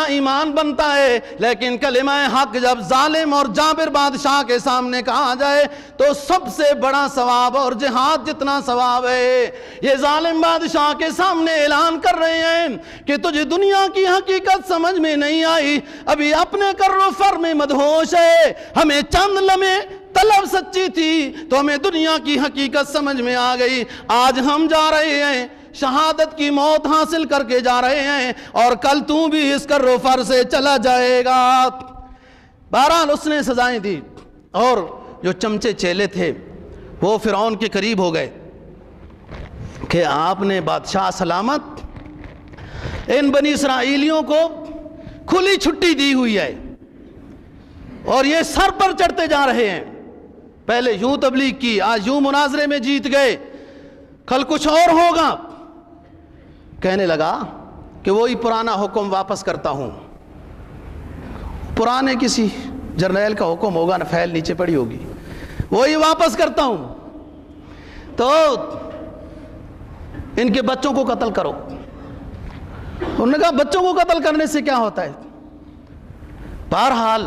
ایمان بنتا ہے، لیکن کلمہ حق جب ظالم اور جابر بادشاہ کے سامنے کہا جائے تو سب سے بڑا ثواب اور جہاد جتنا ثواب ہے۔ یہ ظالم بادشاہ کے سامنے اعلان کر رہے ہیں کہ تجھے دنیا کی حقیقت سمجھ میں نہیں آئی، ابھی اپنے کر و فر میں مدہوش ہے، ہمیں چند لمحے طلب سچی تھی تو ہمیں دنیا کی حقیقت سمجھ میں آ گئی، آج ہم جا رہے ہیں شہادت کی موت حاصل کر کے جا رہے ہیں، اور کل تو بھی اس کر و فر سے چلا جائے گا۔ بہرحال اس نے سزائیں دی، اور جو چمچے چیلے تھے وہ فرعون کے قریب ہو گئے کہ آپ نے بادشاہ سلامت ان بنی اسرائیلیوں کو کھلی چھٹی دی ہوئی ہے اور یہ سر پر چڑھتے جا رہے ہیں، پہلے یوں تبلیغ کی، آج یوں مناظرے میں جیت گئے، کل کچھ اور ہوگا۔ کہنے لگا کہ وہی پرانا حکم واپس کرتا ہوں، پرانے کسی جرنیل کا حکم ہوگا نا، فائل نیچے پڑی ہوگی، وہی واپس کرتا ہوں، تو ان کے بچوں کو قتل کرو۔ انہوں نے کہا بچوں کو قتل کرنے سے کیا ہوتا ہے؟ بہرحال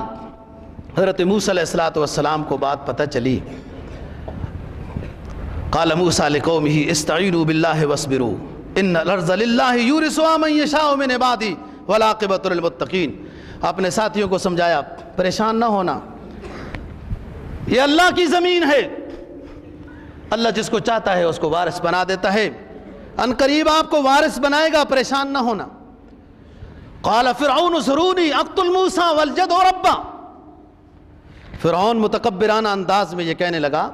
حضرت موسیٰ علیہ السلام کو بات پتہ چلی۔ قال موسیٰ لقومہ استعینوا باللہ واصبروا ان الارض للہ یورثها من یشاء من عبادہ والعاقبۃ للمتقین۔ اپنے ساتھیوں کو سمجھایا پریشان نہ ہونا، یہ اللہ کی زمین ہے، اللہ جس کو چاہتا ہے اس کو وارث بنا دیتا ہے، ان قریب آپ کو وارث بنائے گا، پریشان نہ ہونا۔ قال فرعون ذرونی اقتل موسیٰ والجدع ربہ۔ فرعون متکبرانہ انداز میں یہ کہنے لگا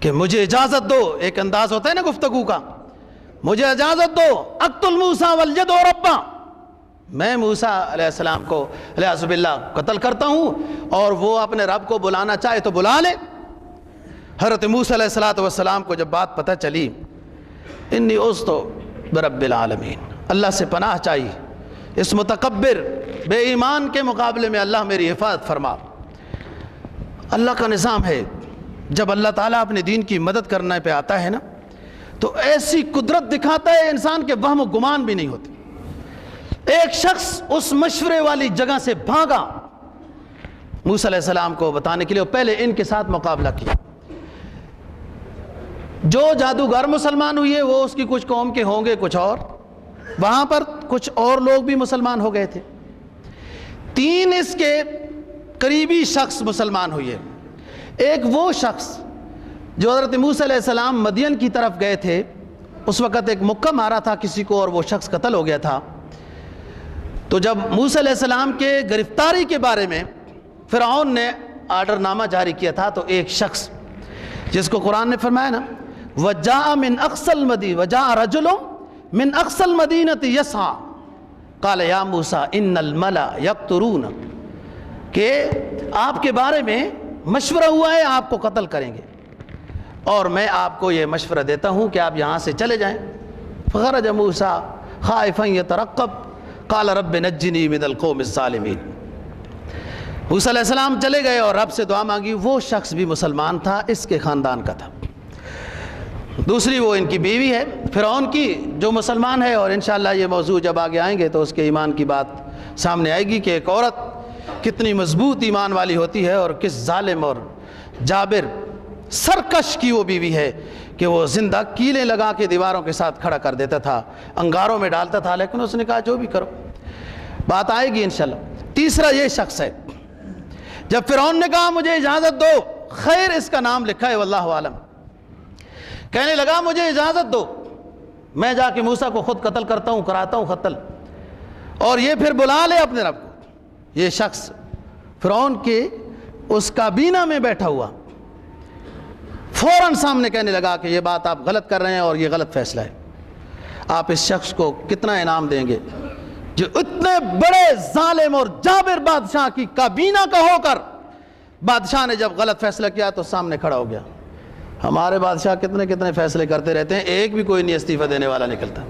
کہ مجھے اجازت دو، ایک انداز ہوتا ہے نا گفتگو کا، مجھے اجازت دو، اقتل موسیٰ والجدع ربہ، میں موسیٰ علیہ السلام کو علیہ باللہ قتل کرتا ہوں، اور وہ اپنے رب کو بلانا چاہے تو بلا لے۔ حضرت موسیٰ علیہ السلام کو جب بات پتہ چلی، انی عذت برب العالمین، اللہ سے پناہ چاہیے، اس متکبر بے ایمان کے مقابلے میں اللہ میری حفاظت فرما۔ اللہ کا نظام ہے، جب اللہ تعالیٰ اپنے دین کی مدد کرنے پہ آتا ہے نا تو ایسی قدرت دکھاتا ہے انسان کے وہم و گمان بھی نہیں ہوتے۔ ایک شخص اس مشورے والی جگہ سے بھاگا موسیٰ علیہ السلام کو بتانے کے لیے، پہلے ان کے ساتھ مقابلہ کیا۔ جو جادوگر مسلمان ہوئے وہ اس کی کچھ قوم کے ہوں گے، کچھ اور وہاں پر کچھ اور لوگ بھی مسلمان ہو گئے تھے، 3 اس کے قریبی شخص مسلمان ہوئے۔ ایک وہ شخص جو حضرت موسیٰ علیہ السلام مدین کی طرف گئے تھے، اس وقت ایک مکہ مارا تھا کسی کو اور وہ شخص قتل ہو گیا تھا۔ تو جب موسیٰ علیہ السلام کے گرفتاری کے بارے میں فرعون نے آرڈر نامہ جاری کیا تھا، تو ایک شخص جس کو قرآن نے فرمایا نا وَجَاءَ مِنْ أَقْصَى الْمَدِينَةِ وَجَاءَ رَجُلٌ مِنْ أَقْصَى الْمَدِينَةِ يَسْعَىٰ قَالَ يَا مُوسَىٰ إِنَّ الْمَلَأَ يَقْتُلُونَ، کہ آپ کے بارے میں مشورہ ہوا ہے، آپ کو قتل کریں گے، اور میں آپ کو یہ مشورہ دیتا ہوں کہ آپ یہاں سے چلے جائیں۔ فخرج موسیٰ خائفا یترقب قال رب نجنی من القوم الظالمین۔ موسیٰ علیہ السلام چلے گئے اور رب سے دعا مانگی۔ وہ شخص بھی مسلمان تھا، اس کے خاندان کا تھا۔ دوسری وہ ان کی بیوی ہے فرعون کی جو مسلمان ہے، اور انشاءاللہ یہ موضوع جب آگے آئیں گے تو اس کے ایمان کی بات سامنے آئے گی کہ ایک عورت کتنی مضبوط ایمان والی ہوتی ہے اور کس ظالم اور جابر سرکش کی وہ بیوی ہے کہ وہ زندہ کیلیں لگا کے دیواروں کے ساتھ کھڑا کر دیتا تھا، انگاروں میں ڈالتا تھا، لیکن اس نے کہا جو بھی کرو، بات آئے گی انشاءاللہ۔ تیسرا یہ شخص ہے، جب فرعون نے کہا مجھے اجازت دو، خیر اس کا نام لکھا ہے واللہ عالم، کہنے لگا مجھے اجازت دو، میں جا کے موسیٰ کو خود قتل کرتا ہوں، کراتا ہوں قتل، اور یہ پھر بلا لے اپنے رب کو۔ یہ شخص فرعون کے اس کابینہ میں بیٹھا ہوا فوراً سامنے کہنے لگا کہ یہ بات آپ غلط کر رہے ہیں اور یہ غلط فیصلہ ہے، آپ اس شخص کو کتنا انعام دیں گے جو اتنے بڑے ظالم اور جابر بادشاہ کی کابینہ کا ہو کر بادشاہ نے جب غلط فیصلہ کیا تو سامنے کھڑا ہو گیا۔ ہمارے بادشاہ کتنے فیصلے کرتے رہتے ہیں، ایک بھی کوئی نہیں استعفیٰ دینے والا نکلتا۔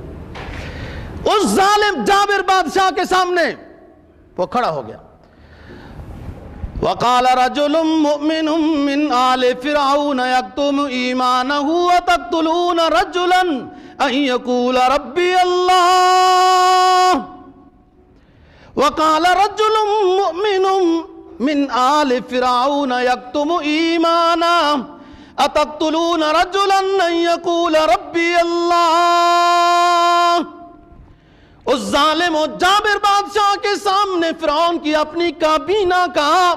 اس ظالم جابر بادشاہ کے سامنے وہ کھڑا ہو گیا۔ وقال رجل مؤمن من آل فرعون يكتم ایمانه وتقتلون رجلا ان يقول ربي اللہ۔ وقال رجل مؤمن من آل فرعون يكتم ایمانا اتقتلون رجلا ان يقول ربی اللہ. اس ظالم و جابر بادشاہ کے سامنے فرعون کی اپنی کابینہ کا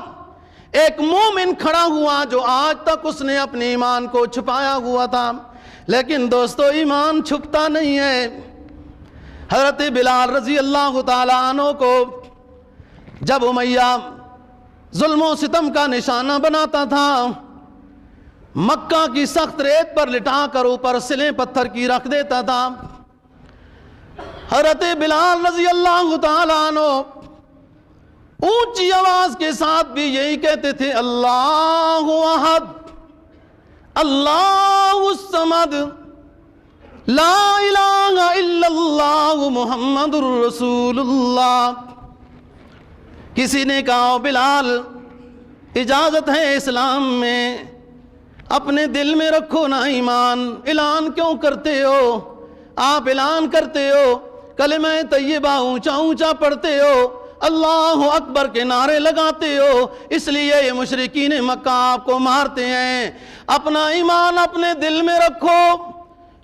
ایک مومن کھڑا ہوا جو آج تک اس نے اپنے ایمان کو چھپایا ہوا تھا. لیکن دوستو ایمان چھپتا نہیں ہے. حضرت بلال رضی اللہ تعالیٰ عنہ کو جب امیہ ظلم و ستم کا نشانہ بناتا تھا، مکہ کی سخت ریت پر لٹا کر اوپر سلیں پتھر کی رکھ دیتا تھا. حضرت بلال رضی اللہ تعالیٰ عنہ اونچی آواز کے ساتھ بھی یہی کہتے تھے، اللہ احد اللہ الصمد لا الہ الا اللہ محمد الرسول اللہ. کسی نے کہا بلال اجازت ہے اسلام میں، اپنے دل میں رکھو نا ایمان، اعلان کیوں کرتے ہو؟ آپ اعلان کرتے ہو، کلمہ طیبہ اونچا اونچا پڑھتے ہو، اللہ اکبر کے نعرے لگاتے ہو، اس لیے یہ مشرکین مکہ آپ کو مارتے ہیں. اپنا ایمان اپنے دل میں رکھو،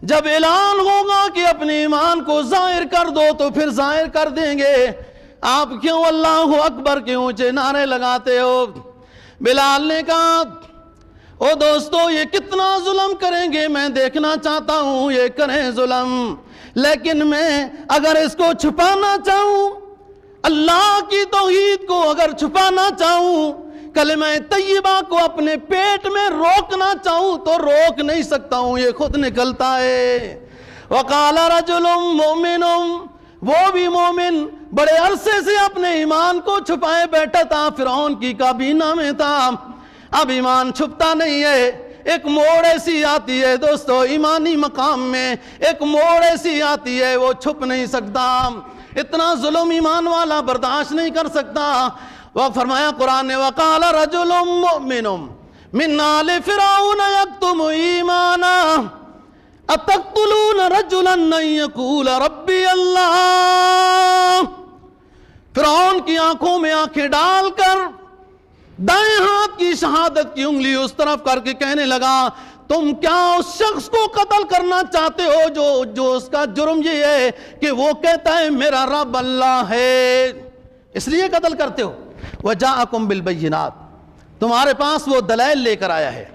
جب اعلان ہوگا کہ اپنے ایمان کو ظاہر کر دو تو پھر ظاہر کر دیں گے. آپ کیوں اللہ اکبر کے اونچے نعرے لگاتے ہو؟ بلال نے کہا او دوستو یہ کتنا ظلم کریں گے، میں دیکھنا چاہتا ہوں یہ کریں ظلم، لیکن میں اگر اس کو چھپانا چاہوں، اللہ کی توحید کو اگر چھپانا چاہوں، کلمہ طیبہ کو اپنے پیٹ میں روکنا چاہوں تو روک نہیں سکتا ہوں، یہ خود نکلتا ہے. وقال رجل مؤمن، وہ بھی مومن بڑے عرصے سے اپنے ایمان کو چھپائے بیٹھا تھا، فرعون کی کابینہ میں تھا، اب ایمان چھپتا نہیں ہے. ایک موڑ ایسی آتی ہے دوستو ایمانی مقام میں، ایک موڑ ایسی آتی ہے وہ چھپ نہیں سکتا. اتنا ظلم ایمان والا برداشت نہیں کر سکتا. وہ فرمایا قرآن نے وقال رجل مؤمن من آل فرعون یکتم ایمانا اتقتلون رجلا ان یقول ربی اللہ. فرعون کی آنکھوں میں آنکھیں ڈال کر دائیں ہاتھ کی شہادت کی انگلی اس طرف کر کے کہنے لگا تم کیا اس شخص کو قتل کرنا چاہتے ہو جو اس کا جرم یہ ہے کہ وہ کہتا ہے میرا رب اللہ ہے، اس لیے قتل کرتے ہو. وَجَاءَكُمْ بِالْبَيِّنَاتِ، تمہارے پاس وہ دلائل لے کر آیا ہے.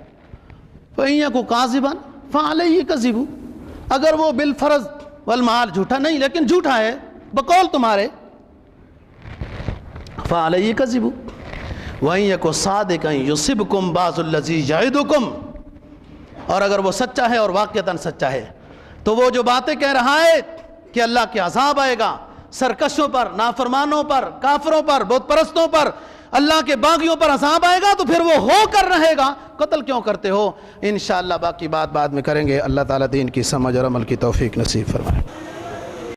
فَإِن يَكُ كَاذِبًا فَعَلَيْهِ كَذِبُ، اگر وہ بالفرض والمال جھوٹا نہیں لیکن جھوٹا ہے بقول تمہارے، فَعَلَيْهِ كَذِبُ وَإِن يَكُ صَادِقًا يُصِبْكُمْ بَعْضُ الَّذِي يَعِدُكُمْ، اور اگر وہ سچا ہے اور واقعتاً سچا ہے تو وہ جو باتیں کہہ رہا ہے کہ اللہ کے عذاب آئے گا سرکشوں پر، نافرمانوں پر، کافروں پر، بت پرستوں پر، اللہ کے باغیوں پر عذاب آئے گا تو پھر وہ ہو کر رہے گا. قتل کیوں کرتے ہو؟ انشاءاللہ باقی بات بعد میں کریں گے. اللہ تعالیٰ دین کی سمجھ اور عمل کی توفیق نصیب فرمائے.